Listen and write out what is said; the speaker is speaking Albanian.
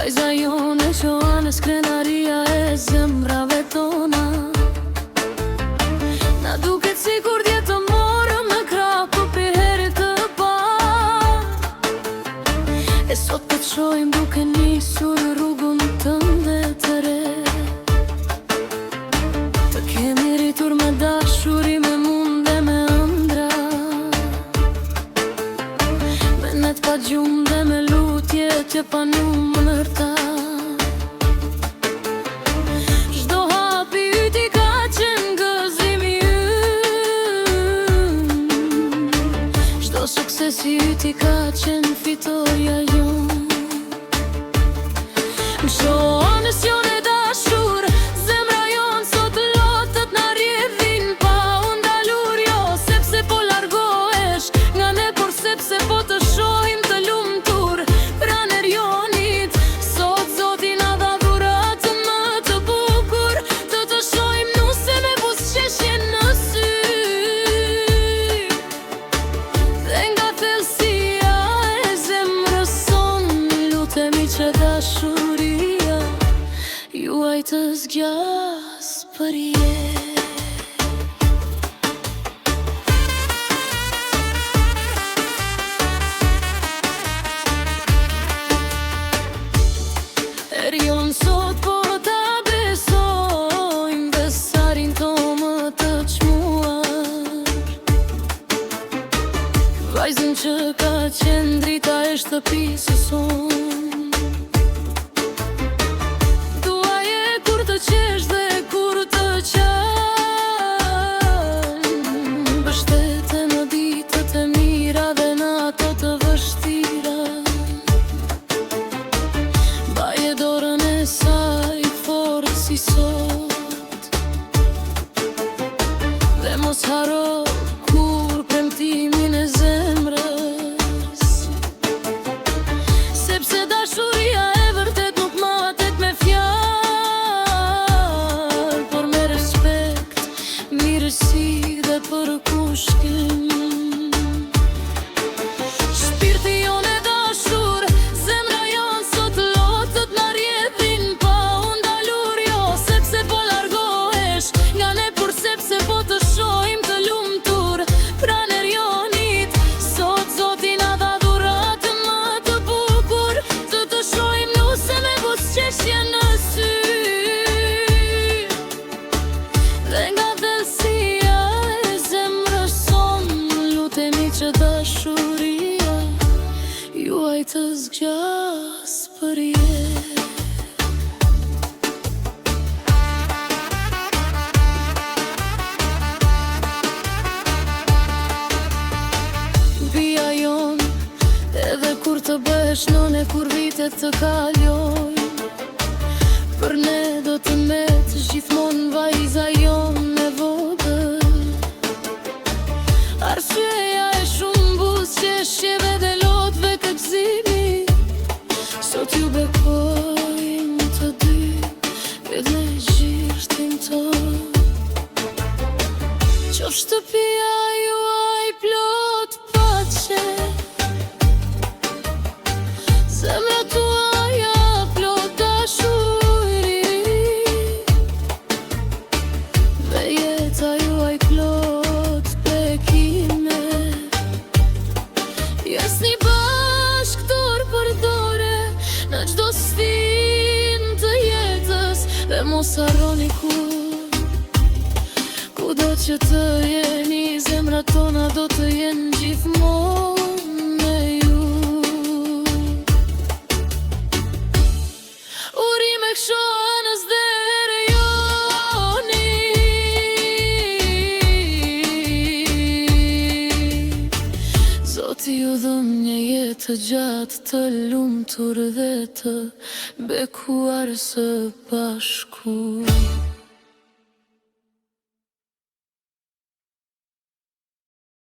Vajza jone që anës krenaria e zemrave tona. Na duket sikur djetë të morëm në krah, po pi herit të parë. E sot po të shojmë duke nisur rrugën tënde të re. Të kemi rritur me dashuri, me munde, me ëndra, me net pa gjumë dhe me lutje që pa numërta. Çdo hapi yti ka qenë gëzimi ynë, çdo suksesi yti ka qenë fitoria jonë. Më shohënës jone dashur, zemra jonë sot lotët na rjedhin pa u ndalur, jo sepse po largohesh nga ne, por sepse po të shohim të lumtur pranë erionit. Sot Zoti na dha dhuratë më të bukur, të të shohim nuse me buzëqeshje në sy. Dhe nga thellësia e zemrës sonë lutemi që dashuria juaj të zgjas për jetë. Erion sot po ta besojmë, besarin tomë të çmuar, vajzën që ka qenë drita e shtëpisë sonë. Duaje kur të qesh dhe kur të qal, mbështete në ditët e mira dhe në ato të vështira. Baje dorën e saj fortë si sot, dhe mos haro kur premtimin e zemrës, sepse dashuria e vërtet nuk matet me fjalë, por me respekt, mirësi dhe përkushtim. Shpirti jonë e dashur, zemra jonë sot lotët na rjedhin pa u ndalur, jo sepse po largohesh nga ne, por sepse po të shohim të lumtur pranë erionit. Sot Zoti na dha dhuratë më të bukur, të të shohim nuse me buzëqeshje në sy. Dhe nga thellësia e zemrës sonë lutemi që dashuria juaj të zgjas për jetë. Bia jonë, edhe kur të bëhesh none, kur vitet të kalojnë, për ne do të metësh gjithmonë vajza jonë e vogël. Arsyeja e shumë buzëqeshjeve dhe lotëve kërcimi, sot ju bekojnë të dy edhe gjirtin tonë. Qof shtëpia juaj plot paqe, zemra tuaja plot dashuri, dhe jeta juaj plot bekime. Jesni bashkë dorë për dore në çdo sfinë të jetës, dhe mos harroni kudo që të jeni, zemrat tona do të jenë gjithmonë me ju. Urime këshonës dhe erejoni, Zoti ju dhëm një jetë të gjatë, të lumtur dhe të bekuar së bashku.